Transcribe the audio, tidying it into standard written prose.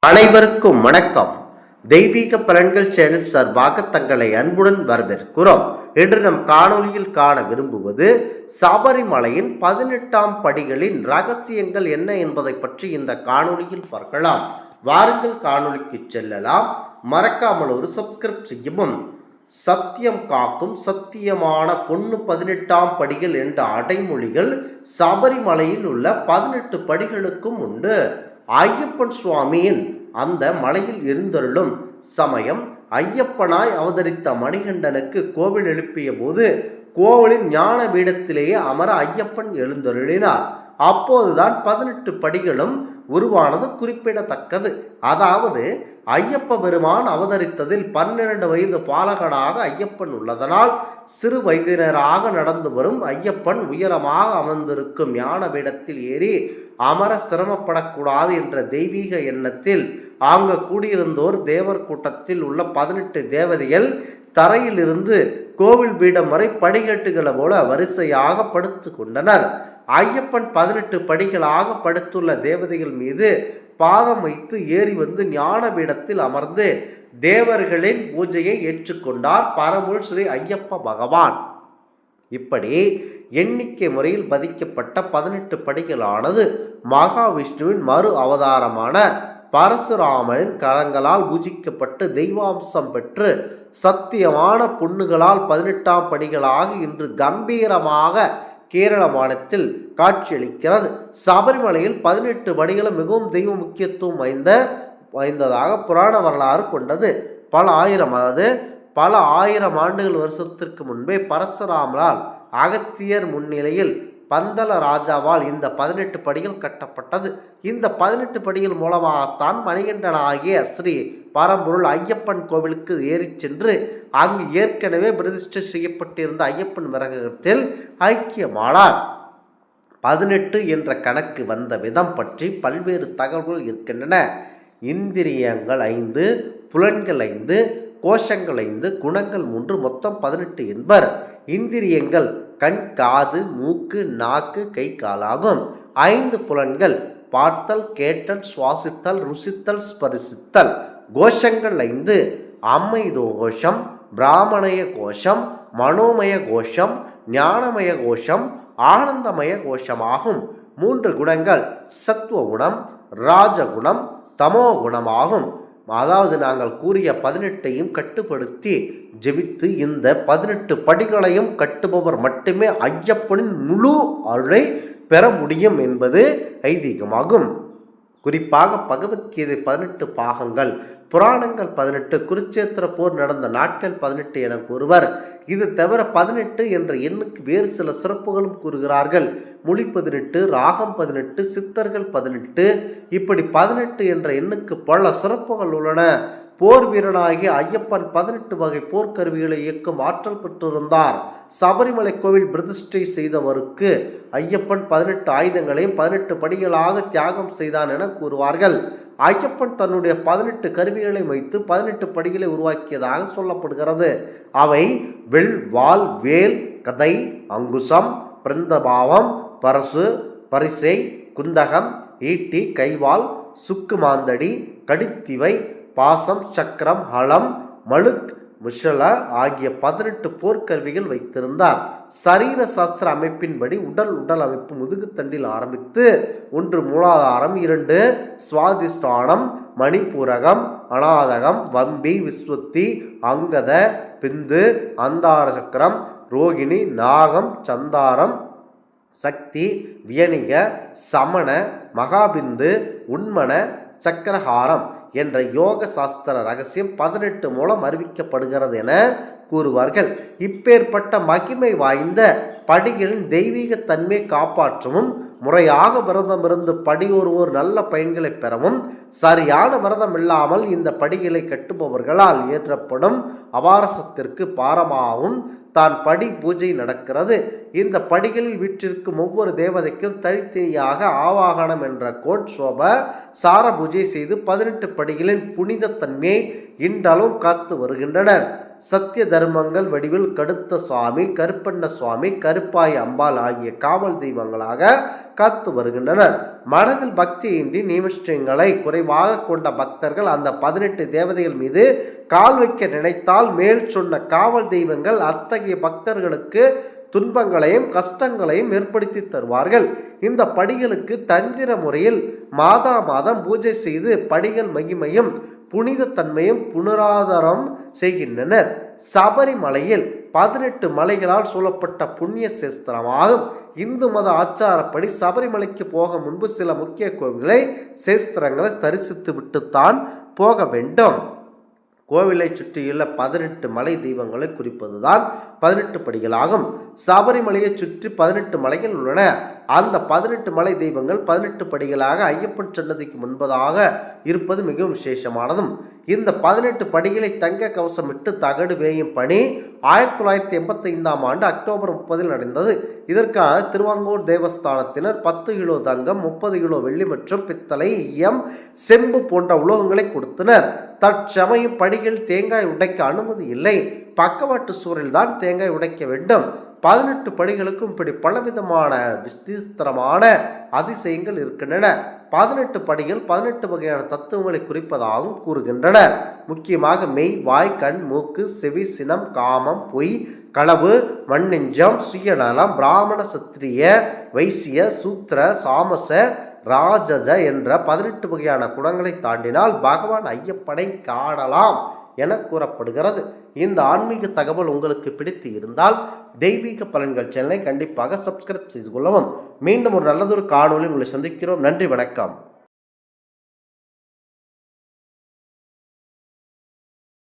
அனைவருக்கும் வணக்கம். தெய்வீக பலன்கள் சேனல் சார்பாக தங்களை அன்புடன் வரவேற்கிறோம். இன்று நம் காணொலியில் காண விரும்புவது சபரிமலையின் 18ஆம் படிகளின் ரகசியங்கள் என்ன என்பதை பற்றி இந்த காணொலியில் பார்க்கலாம். வாருங்கள் காணொலிக்கு செல்லலாம். மறக்காமல் ஒரு சப்ஸ்கிரைப் செய்யவும். சத்தியம் காக்கும் சத்தியமான பொண்ணு 18ஆம் படிகள் என்ற அடைமொழிகள் சபரிமலையில் உள்ள 18 படிகளுக்கும் உண்டு. ஐயப்பன் சுவாமியின் அந்த மலையில் எழுந்தருளும் சமயம் ஐயப்பனாய் அவதரித்த மணிகண்டனுக்கு கோவில் எழுப்பிய போது கோவிலின் ஞான பீடத்திலேயே அமர ஐயப்பன் எழுந்தருளினார். அப்போதுதான் 18 படிகளும் உருவானது குறிப்பிடத்தக்கது. அதாவது ஐயப்ப பெருமான் அவதரித்ததில் 12 வயது பாலகனாக ஐயப்பன் உள்ளதனால் சிறு வயதினராக நடந்து வரும் ஐயப்பன் உயரமாக அமர்ந்திருக்கும் ஞான பீடத்தில் ஏறி அமர சிரமப்படக்கூடாது என்ற தெய்வீக எண்ணத்தில் அங்கு கூடியிருந்தோர் தேவர் கூட்டத்தில் உள்ள 18 தேவதைகள் தரையிலிருந்து கோவில் பீடம் வரை படிக்கட்டுகளை போல வரிசையாக படுத்து கொண்டனர். ஐயப்பன் 18 படிகளாக படுத்துள்ள தேவதைகள் மீது பாதம் வைத்து ஏறி வந்து ஞான பீடத்தில் அமர்ந்து தேவர்களின் பூஜையை ஏற்றுக்கொண்டார் பரமுள் ஸ்ரீ ஐயப்ப பகவான். இப்படி எண்ணிக்கை முறையில் பதிக்கப்பட்ட 18 படிகளானது மகாவிஷ்ணுவின் மறு அவதாரமான பரசுராமனின் கரங்களால் பூஜிக்கப்பட்டு தெய்வாம்சம் பெற்று சத்தியமான பொண்ணுகளால் 18ஆம் படிகளாக இன்று கம்பீரமாக கேரள மாநிலத்தில் காட்சியளிக்கிறது. சபரிமலையில் 18 படிகளும் மிகவும் தெய்வ முக்கியத்துவம் வாய்ந்ததாக புராண வரலாறு கொண்டது. பல ஆயிரம் ஆண்டுகள் வருஷத்திற்கு முன்பே பரசுராமரால் அகத்தியர் முன்னிலையில் பந்தல ராஜாவால் இந்த 18 படிகள் கட்டப்பட்டது. இந்த 18 படிகள் மூலமாகத்தான் மணிகண்டனாகிய ஸ்ரீ பரம்பொருள் ஐயப்பன் கோவிலுக்கு ஏறி சென்று அங்கு ஏற்கனவே பிரதிஷ்டை செய்யப்பட்டிருந்த ஐயப்பன் விக்கிரகத்தில் ஐக்கியமானார். 18 என்ற கணக்கு வந்த விதம் பற்றி பல்வேறு தகவல்கள் இருக்கின்றன. இந்திரியங்கள் 5, புலன்கள் 5, கோஷங்கள் 5, குணங்கள் 3, மொத்தம் 18 என்பர். இந்திரியங்கள் கண், காது, மூக்கு, நாக்கு, கை, காலாகும். 5 புலன்கள் பார்த்தல், கேட்டல், சுவாசித்தல், ருசித்தல், ஸ்பரிசித்தல். கோஷங்கள் 5 அம்மைதோ கோஷம், பிராமணய கோஷம், மனோமய கோஷம், ஞானமய கோஷம், ஆனந்தமய கோஷமாகும். 3 குணங்கள் சத்துவ குணம், ராஜகுணம், தமோ குணமாகும். அதாவது நாங்கள் கூறிய 18ஐயும் கட்டுப்படுத்தி ஜெபித்து இந்த 18 படிகளையும் கட்டுபவர் மட்டுமே ஐயப்பனின் முழு அருளை பெற முடியும் என்பது ஐதீகமாகும். குறிப்பாக பகவத்கீதை 18 பாகங்கள், புராணங்கள் 18, குருச்சேத்திர போர் நடந்த நாட்கள் 18 என கூறுவர். இது தவிர 18 என்ற எண்ணுக்கு வேறு சில சிறப்புகளும் கூறுகிறார்கள். மொழி 18, ராகம் 18, சித்தர்கள் 18, இப்படி 18 என்ற எண்ணுக்கு பல சிறப்புகள் உள்ளன. போர் வீரனாகிய ஐயப்பன் 18 வகை போர்க்கருவிகளை இயக்கும் ஆற்றல் பெற்றிருந்தார். சபரிமலை கோவில் பிரதிஷ்டை செய்தவருக்கு ஐயப்பன் 18 ஆயுதங்களையும் 18 படிகளாக தியாகம் செய்தான் என கூறுவார்கள். ஐயப்பன் தன்னுடைய 18 கருவிகளை வைத்து 18 படிகளை உருவாக்கியதாக சொல்லப்படுகிறது. அவை வில், வாள், வேல், கதை, அங்குசம், பிரந்தபாவம், பரசு, பரிசை, குந்தகம், ஈட்டி, கைவாள், சுக்கு மாந்தடி, கடித்திவை, பாசம், சக்கரம், ஹலம், மழுக், முஷல ஆகிய 18 போர்க்கருவிகள் வைத்திருந்தார். சரீர சாஸ்திர அமைப்பின்படி உடல் அமைப்பு முதுகுத்தண்டில் ஆரம்பித்து 1 மூலாதாரம், 2 சுவாதிஷ்டானம், மணிப்பூரகம், அநாதகம், வம்பி, விஸ்வத்தி, அங்கத, பிந்து, அந்தார சக்கரம், ரோகிணி, நாகம், சந்தாரம், சக்தி, வியனிக, சமண, மகாபிந்து, உண்மன, சக்கரஹாரம் என்ற யோக சாஸ்திர ரகசியம் 18 மூலம் அறிவிக்கப்படுகிறது என கூறுவார்கள். இப்பேற்பட்ட மகிமை வாய்ந்த படிகளின் தெய்வீக தன்மை காப்பாற்றவும் முறையாக விரதம் இருந்து படியொருவோர் நல்ல பயன்களை பெறவும் சரியான விரதம் இல்லாமல் இந்த படிகளை கட்டுபவர்களால் ஏற்றப்படும் அபாரசத்திற்கு பாரமாகவும் தான் படி பூஜை நடக்கிறது. இந்த படிகளில் வீற்றிருக்கும் ஒவ்வொரு தேவதைக்கும் தனித்தனியாக ஆவாகனம் என்ற கோட்சோப சார பூஜை செய்து 18 படிகளின் புனித தன்மையை இன்றளவும் காத்து வருகின்றனர். சத்திய தர்மங்கள் வடிவில் கடுத்த சுவாமி, கருப்பண்ண சுவாமி, கருப்பாய் அம்பாள் ஆகிய காவல் தெய்வங்களாக காத்து வருகின்றனர். மனதில் பக்தியின்றி நிமிஷங்களை குறைவாக கொண்ட பக்தர்கள் அந்த 18 தேவதைகள் மீது கால் வைக்க நினைத்தால் மேல் சொன்ன காவல் தெய்வங்கள் அத்தகைய பக்தர்களுக்கு துன்பங்களையும் கஷ்டங்களையும் ஏற்படுத்தி தருவார்கள். இந்த படிகளுக்கு தந்திர முறையில் மாதம் பூஜை செய்து படிகள் மகிமையும் புனித தன்மையும் புனராதாரம் செய்கின்றனர். சபரிமலையில் 18 மலைகளால் சூழப்பட்ட புண்ணிய சேஸ்திரமாகும். இந்து மத ஆச்சாரப்படி சபரிமலைக்கு போக முன்பு சில முக்கிய கோவில்களை சேஸ்திரங்களை தரிசித்து விட்டுத்தான் போக வேண்டும். கோவிலை சுற்றியுள்ள 18 மலை தெய்வங்களை குறிப்பதுதான் 18 படிகளாகும். சபரிமலையை சுற்றி 18 மலைகள் உள்ளன. அந்த 18 மலை தெய்வங்கள் 18 படிகளாக ஐயப்பன் சன்னதிக்கு முன்பதாக இருப்பது மிகவும் விசேஷமானதும். இந்த 18 படிகளை தங்க கவசமிட்டு தகடு வேயும் பணி 1985 ஆண்டு அக்டோபர் 30 நடந்தது. இதற்காக திருவாங்கூர் தேவஸ்தானத்தினர் 10 கிலோ தங்கம், 30 கிலோ வெள்ளி மற்றும் பித்தளை, ஈயம், செம்பு போன்ற உலோகங்களை கொடுத்தனர். தற்சமயம் படிகள் தேங்காய் உடைக்க அனுமதி இல்லை. பக்கவாட்டு சூரில் தான் தேங்காய் உடைக்க வேண்டும். 18 படிகளுக்கும் இப்படி பலவிதமான விசித்திரமான அதிசயங்கள் இருக்கின்றன. 18 படிகள் 18 வகையான தத்துவங்களை குறிப்பதாகவும் கூறுகின்றன. முக்கியமாக மெய், வாய், கண், மூக்கு, செவி, சினம், காமம், பொய், களவு, மண்ணெஞ்சம், சுயநலம், பிராமண, சத்திரிய, வைசிய, சூத்திர, சாமச, ராஜஜ என்ற 18 வகையான குணங்களை தாண்டினால் பகவான் ஐயப்பனை காணலாம் என கூறப்படுகிறது. இந்த ஆன்மீக தகவல் உங்களுக்கு பிடித்து இருந்தால் தெய்வீக பலன்கள் சேனலை கண்டிப்பாக சப்ஸ்கிரைப் செய்து கொள்ளவும். மீண்டும் ஒரு நல்லதொரு காணொளி உங்களை சந்திக்கிறோம். நன்றி, வணக்கம்.